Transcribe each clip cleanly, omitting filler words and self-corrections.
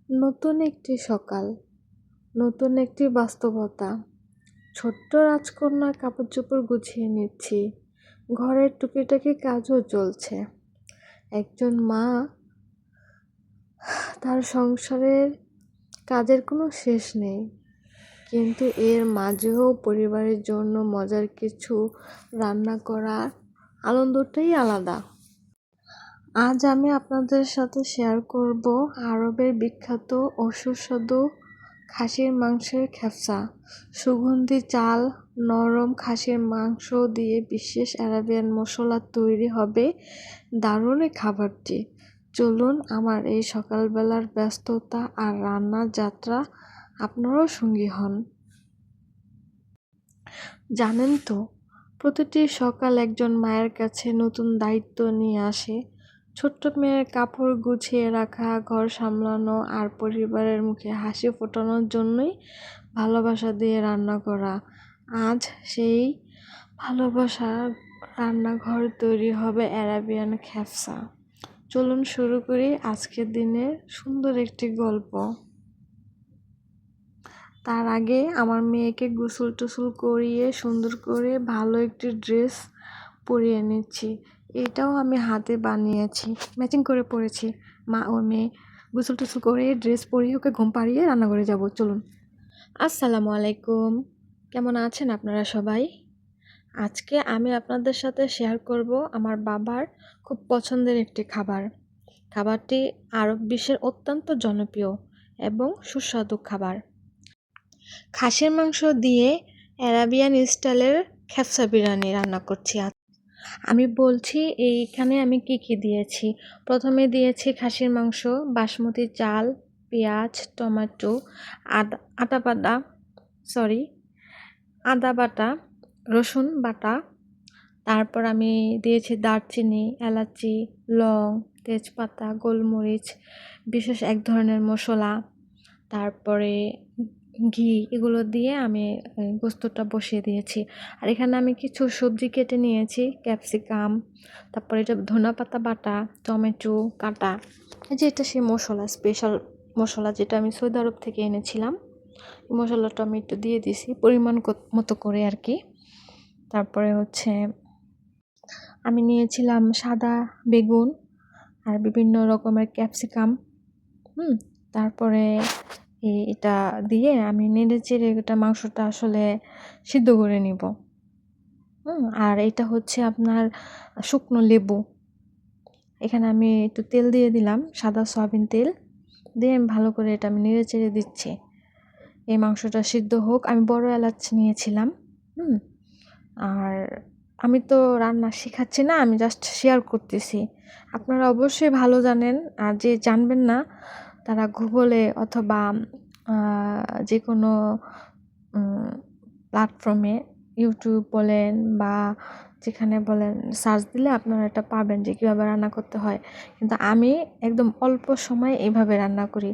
নতুন একটি সকাল, নতুন একটি বাস্তবতা। ছোট্ট রাজকন্যার কাপড়-চোপড় গুছিয়ে নিচ্ছি। ঘরের টুকিটাকি কাজও চলছে। একজন মা, তার সংসারের কাজের কোনো শেষ নেই। কিন্তু এর মাঝেও পরিবারের জন্য মজার কিছু রান্না করার আনন্দটাই আলাদা। আজ আমি আপনাদের সাথে শেয়ার করব আরবের বিখ্যাত ও সুস্বাদু খাসির মাংসের খেফসা। সুগন্ধি চাল, নরম খাসির মাংস দিয়ে বিশেষ আরাবিয়ান মশলা তৈরি হবে দারুণ এই খাবারটি। চলুন আমার এই সকালবেলার ব্যস্ততা আর রান্নার যাত্রা আপনারাও সঙ্গী হন। জানেন তো, প্রতিটি সকাল একজন মায়ের কাছে নতুন দায়িত্ব নিয়ে আসে। ছোট্ট মেয়ের কাপড় গুছিয়ে রাখা, ঘর সামলানো আর পরিবারের মুখে হাসি ফোটানোর জন্যই ভালোবাসা দিয়ে রান্না করা। আজ সেই ভালোবাসার রান্নাঘর তৈরি হবে আরাবিয়ান খেফসা। চলুন শুরু করি আজকের দিনের সুন্দর একটি গল্প। তার আগে আমার মেয়েকে গোসল টোসল করিয়ে সুন্দর করে ভালো একটি ড্রেস পরিয়ে নিচ্ছি। এটাও আমি হাতে বানিয়েছি, ম্যাচিং করে পরেছি। মা ও মেয়ে গোসল টোসল করে ড্রেস পরিয়ে ওকে ঘুম পাড়িয়ে রান্নাঘরে যাব। চলুন। আসসালামু আলাইকুম, কেমন আছেন আপনারা সবাই? আজকে আমি আপনাদের সাথে শেয়ার করব আমার বাবার খুব পছন্দের একটি খাবার। খাবারটি আরব বিশ্বের অত্যন্ত জনপ্রিয় এবং সুস্বাদু খাবার। খাসির মাংস দিয়ে আরাবিয়ান স্টাইলের খেফসা বিরিয়ানি রান্না করছি। আমি বলছি এইখানে আমি কি দিয়েছি। প্রথমে দিয়েছি খাসির মাংস, বাসমতি চাল, পেঁয়াজ, টমেটো, আদা বাটা, রসুন বাটা। তারপর আমি দিয়েছি দারচিনি, এলাচি, লং, তেজপাতা, গোলমরিচ, বিশেষ এক ধরনের মশলা, তারপরে ঘি, এগুলো দিয়ে আমি গোস্তটা বসিয়ে দিয়েছি। আর এখানে আমি কিছু সবজি কেটে নিয়েছি, ক্যাপসিকাম, তারপরে এটা ধনেপাতা বাটা, টমেটো কাটা। এই যে এটা সেই মশলা, স্পেশাল মশলা যেটা আমি সৌদি আরব থেকে এনেছিলাম। মশলাটা আমি একটু দিয়ে দিছি পরিমাণ মতো করে আর কি। তারপরে হচ্ছে আমি নিয়েছিলাম সাদা বেগুন আর বিভিন্ন রকমের ক্যাপসিকাম। তারপরে এটা দিয়ে আমি নেড়ে চেড়ে এটা মাংসটা আসলে সিদ্ধ করে নিব। আর এটা হচ্ছে আপনার শুকনো লেবু। এখানে আমি একটু তেল দিয়ে দিলাম, সাদা সয়াবিন তেল দিয়ে আমি ভালো করে এটা আমি নেড়ে চেড়ে দিচ্ছি। এই মাংসটা সিদ্ধ হোক। আমি বড় এলাচ নিয়েছিলাম। আর আমি তো রান্না শেখাচ্ছি না, আমি জাস্ট শেয়ার করতেছি। আপনারা অবশ্যই ভালো জানেন, আর যে জানবেন না তারা গুগলে অথবা যে কোনো প্ল্যাটফর্মে, ইউটিউব বলেন বা যেখানে বলেন, সার্চ দিলে আপনারা এটা পাবেন যে কীভাবে রান্না করতে হয়। কিন্তু আমি একদম অল্প সময়ে এইভাবে রান্না করি।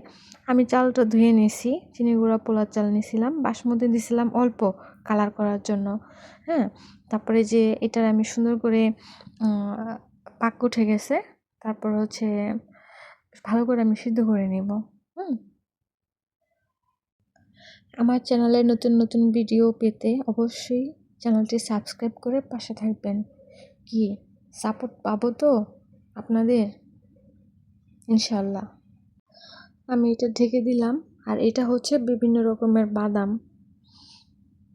আমি চালটা ধুয়ে নিয়েছি, চিনি গুঁড়া পোলার চাল নিয়েছিলাম, বাসমতি দিয়েছিলাম অল্প কালার করার জন্য। তারপরে যে এটার আমি সুন্দর করে পাক উঠে গেছে, তারপর হচ্ছে ভালো করে আমি সিদ্ধ করে নিব। আমার চ্যানেলে নতুন নতুন ভিডিও পেতে অবশ্যই চ্যানেলটি সাবস্ক্রাইব করে পাশে থাকবেন। কি সাপোর্ট পাবো তো আপনাদের, ইনশাল্লাহ। আমি এটা ঢেকে দিলাম। আর এটা হচ্ছে বিভিন্ন রকমের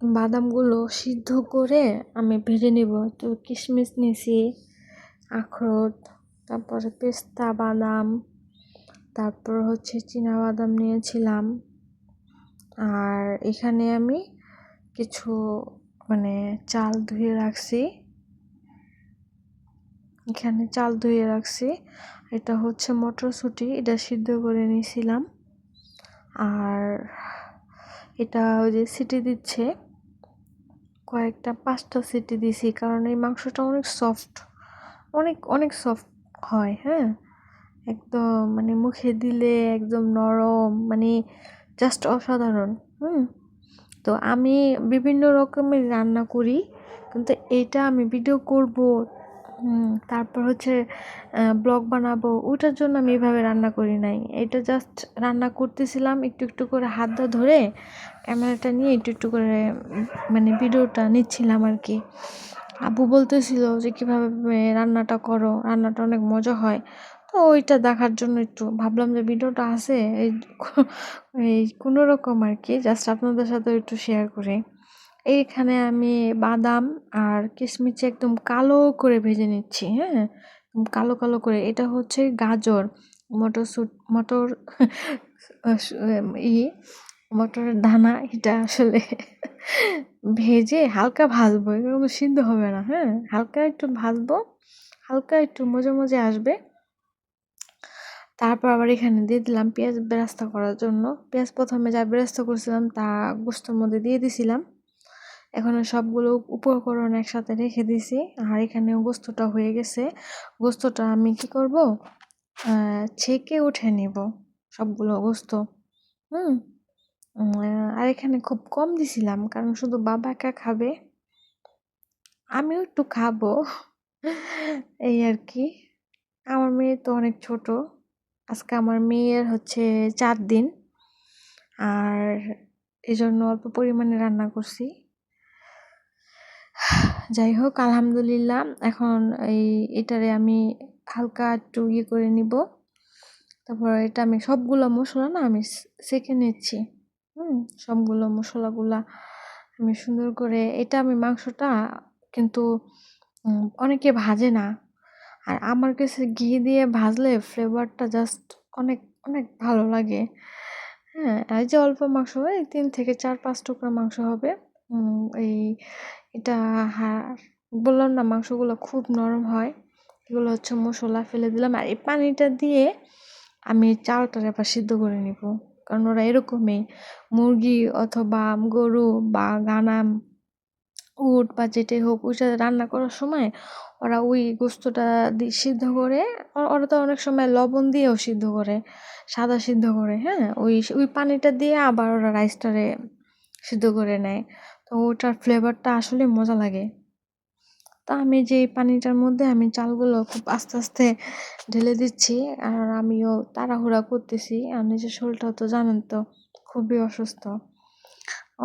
বাদামগুলো সিদ্ধ করে আমি ভেজে নেব। তো কিশমিশ নিয়েছি, আখরোট, তারপরে পেস্তা বাদাম, তারপর হচ্ছে চীনা বাদাম নিয়েছিলাম। আর এখানে আমি কিছু চাল ধুয়ে রাখছি। এটা হচ্ছে মটরশুঁটি, এটা সিদ্ধ করে নিয়েছিলাম। আর এটা ওই যে সিটি দিচ্ছে, কয়েকটা 5টা সিটি দিছি, কারণ এই মাংসটা অনেক সফট, অনেক সফট হয়। একদম মুখে দিলে একদম নরম, জাস্ট অসাধারণ। তো আমি বিভিন্ন রকমের রান্না করি, কিন্তু এটা আমি ভিডিও করব তারপর হচ্ছে ব্লগ বানাবো, ওটার জন্য আমি এভাবে রান্না করি নাই। এটা জাস্ট রান্না করতেছিলাম, একটু একটু করে হাতটা ধরে ক্যামেরাটা নিয়ে একটু একটু করে মানে ভিডিওটা নিচ্ছিলাম আর কি। আব্বু বলতেছিল যে কীভাবে রান্নাটা করো, রান্নাটা অনেক মজা হয়। তো ওইটা দেখার জন্য একটু ভাবলাম যে ভিডিওটা আছে এই কোনো রকম আর কি জাস্ট আপনাদের সাথে একটু শেয়ার করি। এইখানে আমি বাদাম আর কিশমিশ একদম কালো করে ভেজে নিচ্ছি, হ্যাঁ, কালো কালো করে। এটা হচ্ছে গাজর, মটর ই মটরের দানা। এটা আসলে ভেজে হালকা ভাজবো, এরকম সিদ্ধ হবে না, হ্যাঁ, হালকা একটু ভাজবো, হালকা একটু মজে মজে আসবে। তারপর আবার এখানে দিয়ে দিলাম পেঁয়াজ বেরেস্তা করার জন্য। পেঁয়াজ প্রথমে যা বেরেস্তা করছিলাম তা গোস্তের মধ্যে দিয়ে দিছিলাম। এখন সবগুলো উপকরণ একসাথে রেখে দিছি। আর এখানে গোস্তটা হয়ে গেছে। গোস্তটা আমি কি করব, ছেঁকে উঠে নিব সবগুলো গোস্ত। হুম আর এখানে খুব কম দিছিলাম, কারণ শুধু বাবা একা খাবে, আমিও একটু খাবো এই আর কি। আমার মেয়ে তো অনেক ছোট, আজকে আমার মেয়ের হচ্ছে 4 দিন, আর এজন্য অল্প পরিমাণে রান্না করছি। যাই হোক, আলহামদুলিল্লাহ। এখন এটারে আমি হালকা একটু করে নিব। তারপর এটা আমি সবগুলো মশলা না আমি সেঁকে নিচ্ছি। সবগুলো মশলাগুলা আমি সুন্দর করে, এটা আমি মাংসটা কিন্তু অনেকে ভাজে না, আর আমার কাছে ঘি দিয়ে ভাজলে ফ্লেভারটা জাস্ট অনেক অনেক ভালো লাগে। হ্যাঁ, এই যে অল্প মাংস, এই 3 থেকে 4-5 টুকরা মাংস হবে। এই এটা বললাম না, মাংসগুলো খুব নরম হয়। এগুলো হচ্ছে মশলা ফেলে দিলাম, আর এই পানিটা দিয়ে আমি চালটা এবার সিদ্ধ করে নিব। কারণ ওরা এরকমই, মুরগি অথবা গরু বা গানাম, উট বা যেটাই হোক, ওইটা রান্না করার সময় ওরা ওই গোস্তটা সিদ্ধ করে, ওরা তো অনেক সময় লবণ দিয়েও সিদ্ধ করে, সাদা সিদ্ধ করে, হ্যাঁ, ওই পানিটা দিয়ে আবার ওরা রাইসটারে সিদ্ধ করে নেয়। তো ওটার ফ্লেভারটা আসলে মজা লাগে। তা আমি যে পানিটার মধ্যে আমি চালগুলো খুব আস্তে আস্তে ঢেলে দিচ্ছি, আর আমিও তাড়াহুড়া করতেছি। আর নিজের শরীরটাও তো জানেন তো, খুবই অসুস্থ,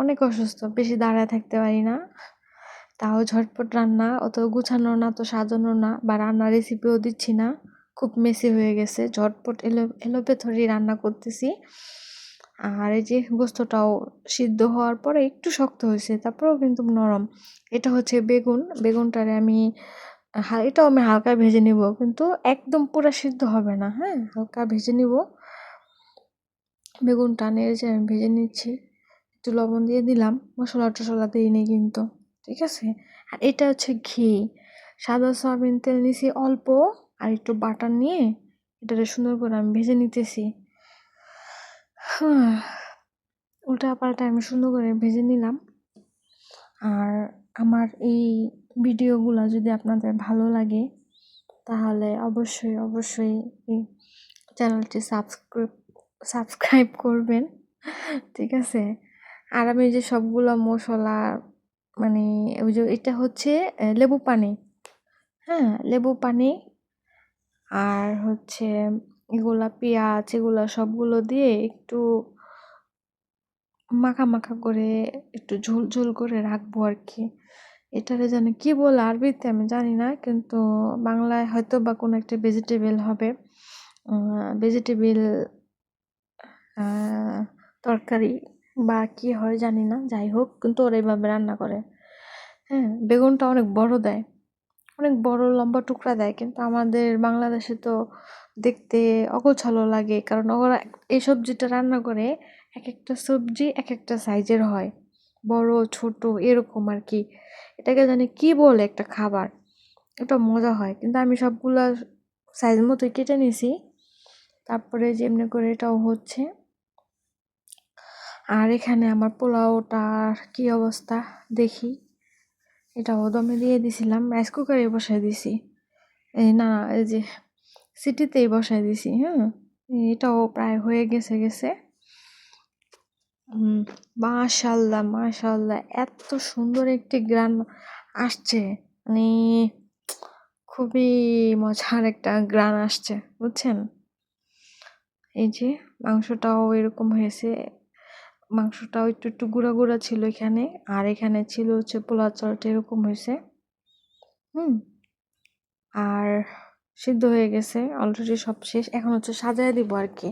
অনেক অসুস্থ, বেশি দাঁড়ায় থাকতে পারি না। তাও ঝটপট রান্না, অত গুছানো না, তো সাজানো না, বা রান্নার রেসিপিও দিচ্ছি না, খুব মেসি হয়ে গেছে। ঝটপট এলোপেথরি রান্না করতেছি। আর এই যে গোস্তটাও সিদ্ধ হওয়ার পরে একটু শক্ত হয়েছে, তারপরেও কিন্তু নরম। এটা হচ্ছে বেগুনটারে আমি এটাও আমি হালকা ভেজে নিব, কিন্তু একদম পুরো সিদ্ধ হবে না, হ্যাঁ, হালকা ভেজে নিব। বেগুনটা নেড়ে চেড়ে আমি ভেজে নিচ্ছি, একটু লবণ দিয়ে দিলাম, মশলা টশলা দিইনি কিন্তু, ঠিক আছে। আর এটা হচ্ছে ঘি, সাদা সয়াবিন তেল নিছি অল্প, আর একটু বাটার নিয়ে এটাকে সুন্দর করে আমি ভেজে নিতেছি। উল্টা পাল্টা আমি সুন্দর করে ভেজে নিলাম। আর আমার এই ভিডিওগুলো যদি আপনাদের ভালো লাগে, তাহলে অবশ্যই অবশ্যই এই চ্যানেলটি সাবস্ক্রাইব করবেন, ঠিক আছে। আর আমি যে সবগুলো মশলা মানে ওই যে এটা হচ্ছে লেবু পানি, হ্যাঁ, লেবু পানি, আর হচ্ছে এগুলা পেঁয়াজ, এগুলা সবগুলো দিয়ে একটু মাখা মাখা করে একটু ঝোল ঝোল করে রাখবো আর কি। এটারে জানি কি বলে আরবিতে আমি জানি না, কিন্তু বাংলায় হয়তো বা কোনো একটা ভেজিটেবল হবে, ভেজিটেবল তরকারি বা কি হয় জানি না। যাই হোক, কিন্তু ওরা এইভাবে রান্না করে। হ্যাঁ, বেগুনটা অনেক বড় দেয়, অনেক বড় লম্বা টুকরা দেয়, কিন্তু আমাদের বাংলাদেশে তো দেখতে অগোছালো লাগে, কারণ ওরা এই সবজিটা রান্না করে এক একটা সবজি এক একটা সাইজের হয়, বড় ছোট এরকম আর কি। এটাকে জানি কি বলে একটা খাবার, এটা মজা হয়, কিন্তু আমি সবগুলা সাইজ মতোই কেটে নিছি। তারপরে যেমনি করে এটাও হচ্ছে। আর এখানে আমার পোলাওটার কি অবস্থা দেখি, এটাও দমে দিয়ে দিছিলাম, রাইস কুকারে বসাই দিছি, এই না, এই যে সিটিতেই বসাই দিছি, হ্যাঁ, এটাও প্রায় হয়ে গেছে। মাশাল্লাহ মাশাল্লাহ, এত সুন্দর একটি গ্রান আসছে, মানে খুবই মজার একটা ঘ্রাণ আসছে, বুঝছেন? এই যে মাংসটাও এরকম হয়েছে, মাংসটাও একটু একটু গুঁড়া গুঁড়া ছিল এখানে, আর এখানে ছিল হচ্ছে পোলাও চালটা এরকম হয়েছে। আর সিদ্ধ হয়ে গেছে অলরেডি, সব শেষ। এখন হচ্ছে সাজায় দিব আর কি।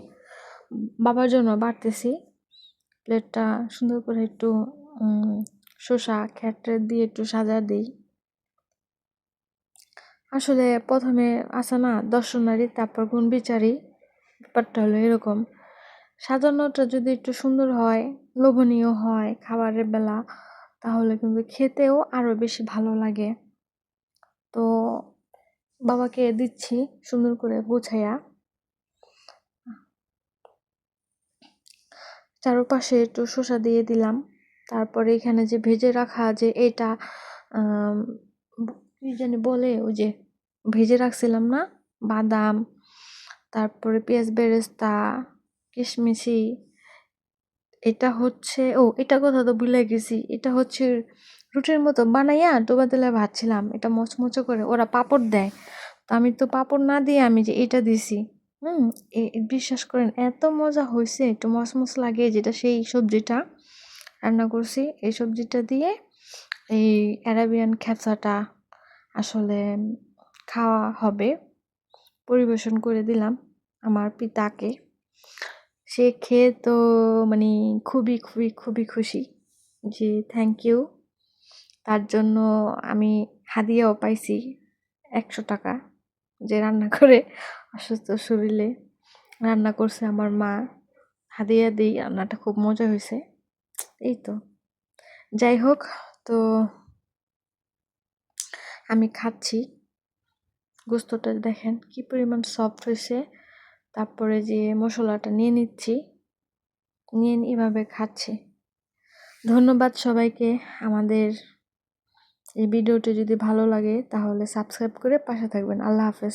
বাবার জন্য বাড়তেছি, প্লেটটা সুন্দর করে একটু শসা খেটে দিয়ে একটু সাজা দিই। আসলে প্রথমে আসে না দর্শনারী তারপর গুণ বিচারী, ব্যাপারটা হলো এরকম। সাজানোটা যদি একটু সুন্দর হয়, লোভনীয় হয় খাবারের বেলা, তাহলে কিন্তু খেতেও আরো বেশি ভালো লাগে। তো বাবাকে দিচ্ছি সুন্দর করে গুছাইয়া। চারপাশে একটু শসা দিয়ে দিলাম। তারপরে এখানে যে ভেজে রাখা যে এটা কি জানি বলে, ওই যে ভেজে রাখছিলাম না, বাদাম, তারপরে পেঁয়াজ বেরেস্তা, কিশমিশি, এটা হচ্ছে, ও এটা কথা তো ভুলে গেছি, এটা হচ্ছে রুটির মতো বানাইয়া ডোবা তেলে ভাজছিলাম। এটা মচমচে করে ওরা পাঁপড় দেয়, তো আমি তো পাঁপড় না দিয়ে আমি যে এটা দিছি। হুম বিশ্বাস করেন এত মজা হয়েছে, একটু মচমচ লাগে, যেটা সেই সবজিটা রান্না করছি, এই সবজিটা দিয়ে এই অ্যারাবিয়ান খ্যাপসাটা আসলে খাওয়া হবে। পরিবেশন করে দিলাম আমার পিতাকে। সে খেয়ে তো মানে খুবই খুবই খুবই খুশি, যে থ্যাংক ইউ। তার জন্য আমি হাদিয়াও পাইছি 100 টাকা, যে রান্না করে অসুস্থ শরীরে রান্না করছে আমার মা, হাদিয়া দিই। রান্নাটা খুব মজা হয়েছে। এই তো, যাই হোক, তো আমি খাচ্ছি। গোস্তটা দেখেন কি পরিমাণ সফট হয়েছে। তারপরে যে মশলাটা নিয়ে নিচ্ছি, নিয়ে এভাবে খাচ্ছি। ধন্যবাদ সবাইকে। আমাদের এই ভিডিওটি যদি ভালো লাগে তাহলে সাবস্ক্রাইব করে পাশে থাকবেন। আল্লাহ হাফেজ।